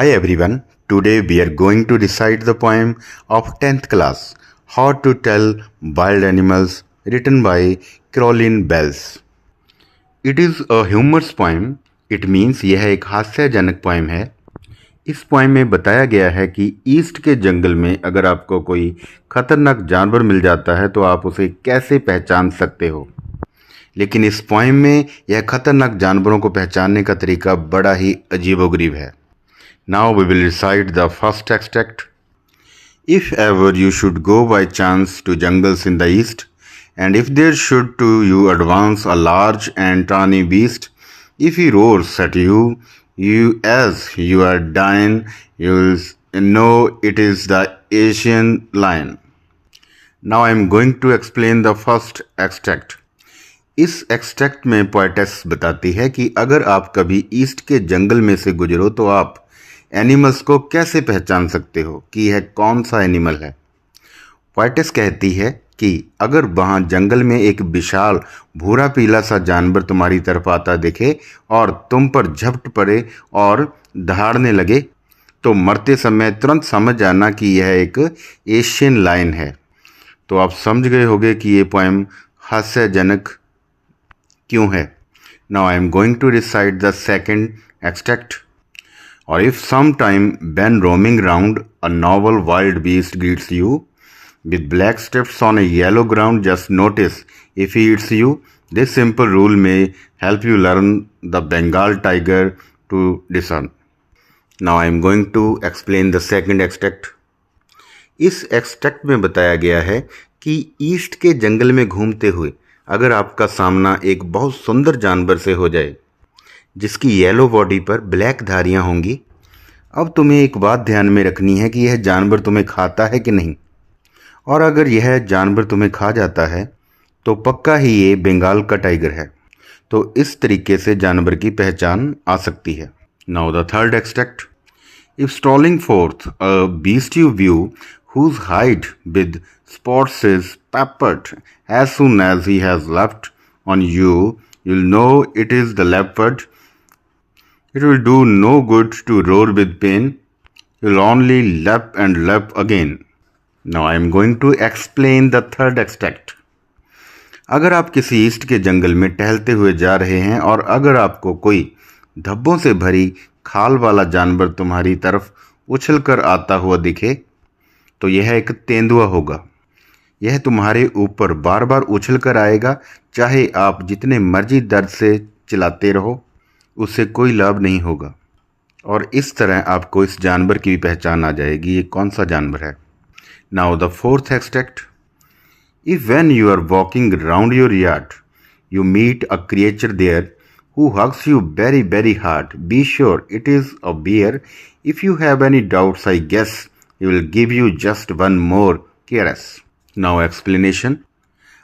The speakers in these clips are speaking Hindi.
Hi everyone, today we are going to recite the poem of 10th class, How to Tell Wild Animals, written by Caroline Bells. It is a humorous poem. It means यह एक हास्यजनक पोएम है। इस पोएम में बताया गया है कि ईस्ट के जंगल में अगर आपको कोई खतरनाक जानवर मिल जाता है तो आप उसे कैसे पहचान सकते हो। लेकिन इस पोएम में यह खतरनाक जानवरों को पहचानने का तरीका बड़ा ही अजीबोगरीब है। Now we will recite the first extract. If ever you should go by chance to jungles in the east, and if there should to you advance a large and tawny beast, if he roars at you as you are dying, you will know it is the Asian lion. Now I am going to explain the first extract. इस एक्सट्रैक्ट में पोएटेस बताती है कि अगर आप कभी ईस्ट के जंगल में से गुजरो तो आप एनिमल्स को कैसे पहचान सकते हो कि यह कौन सा एनिमल है। पोएटेस कहती है कि अगर वहाँ जंगल में एक विशाल भूरा पीला सा जानवर तुम्हारी तरफ आता दिखे और तुम पर झपट पड़े और दहाड़ने लगे तो मरते समय तुरंत समझ जाना कि यह एक एशियन लायन है। तो आप समझ गए होंगे कि ये पोएम हास्यजनक क्यों है। Now I am going to recite the second extract. Or if sometime when roaming round a novel wild beast greets you with black stripes on a yellow ground, just notice if he eats you. This simple rule may help you learn the Bengal tiger to discern. Now I am going to explain the second extract. इस एक्सट्रैक्ट में बताया गया है कि ईस्ट के जंगल में घूमते हुए अगर आपका सामना एक बहुत सुंदर जानवर से हो जाए जिसकी येलो बॉडी पर ब्लैक धारियां होंगी, अब तुम्हें एक बात ध्यान में रखनी है कि यह जानवर तुम्हें खाता है कि नहीं, और अगर यह जानवर तुम्हें खा जाता है तो पक्का ही ये बंगाल का टाइगर है। तो इस तरीके से जानवर की पहचान आ सकती है। Now the third extract. If strolling fourth a beast you view whose hide with spots is peppered as soon as he has left on you, you'll know it is the leopard. It will do no good to roar with pain. You'll only lap and lap again. Now I am going to explain the third extract. अगर आप किसी ईस्ट के जंगल में टहलते हुए जा रहे हैं और अगर आपको कोई धब्बों से भरी खाल वाला जानवर तुम्हारी तरफ उछलकर आता हुआ दिखे तो यह एक तेंदुआ होगा। यह तुम्हारे ऊपर बार बार उछल कर आएगा, चाहे आप जितने मर्जी दर्द से चिल्लाते रहो, उससे कोई लाभ नहीं होगा। और इस तरह आपको इस जानवर की भी पहचान आ जाएगी ये कौन सा जानवर है। Now the fourth extract. If when you are walking round your yard you meet a creature there who hugs you very very hard, be sure it is a bear. If you have any doubts I guess he will give you just one more caress. Now explanation.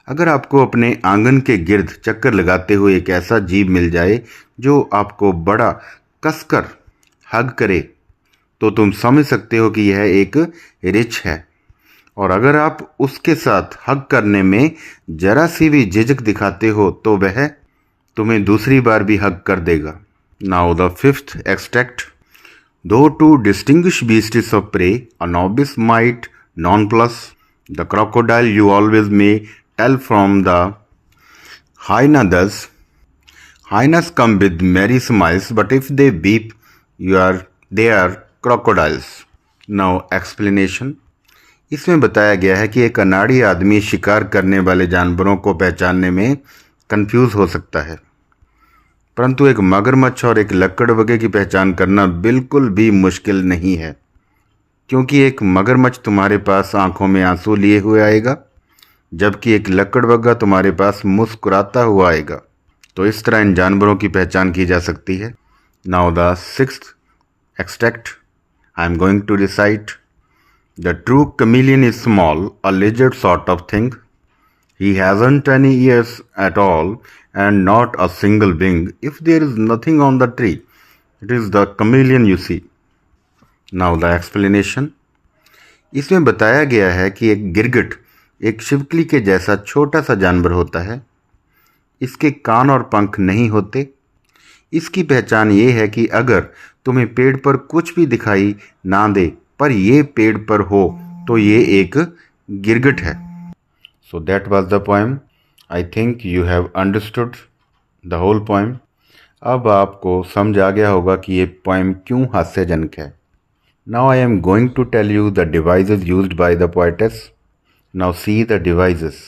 अगर आपको अपने आंगन के गिर्द चक्कर लगाते हुए एक ऐसा जीव मिल जाए जो आपको बड़ा कसकर हग करे तो तुम समझ सकते हो कि यह एक रिच है, और अगर आप उसके साथ हग करने में जरा सी भी झिझक दिखाते हो तो वह तुम्हें दूसरी बार भी हग कर देगा. Now the fifth extract. Though to distinguish beasts of prey, a novice might nonplus. The crocodile you always may tell from the hyena thus. Hyenas come with merry smiles, but if they weep, they are crocodiles. Now explanation. इसमें बताया गया है कि एक अनाड़ी आदमी शिकार करने वाले जानवरों को पहचानने में कंफ्यूज हो सकता है, परंतु एक मगरमच्छ और एक लकड़बग्घे की पहचान करना बिल्कुल भी मुश्किल नहीं है, क्योंकि एक मगरमच्छ तुम्हारे पास आंखों में आंसू लिए हुए आएगा जबकि एक लकड़बग्घा तुम्हारे पास मुस्कुराता हुआ आएगा। तो इस तरह इन जानवरों की पहचान की जा सकती है। Now the sixth extract. I am going to recite. The true chameleon is small, a lizard sort of thing. He hasn't any ears at all and not a single wing. If there is nothing on the tree, it is the chameleon you see. Now the explanation. इसमें बताया गया है कि एक गिरगिट एक छिपकली के जैसा छोटा सा जानवर होता है। इसके कान और पंख नहीं होते। इसकी पहचान ये है कि अगर तुम्हें पेड़ पर कुछ भी दिखाई ना दे पर ये पेड़ पर हो तो ये एक गिरगिट है। So that was the poem. I think you have understood the whole poem. अब आपको समझ आ गया होगा कि ये पोएम क्यों हास्यजनक है। Now I am going to tell you the devices used by the poetess. Now see the devices.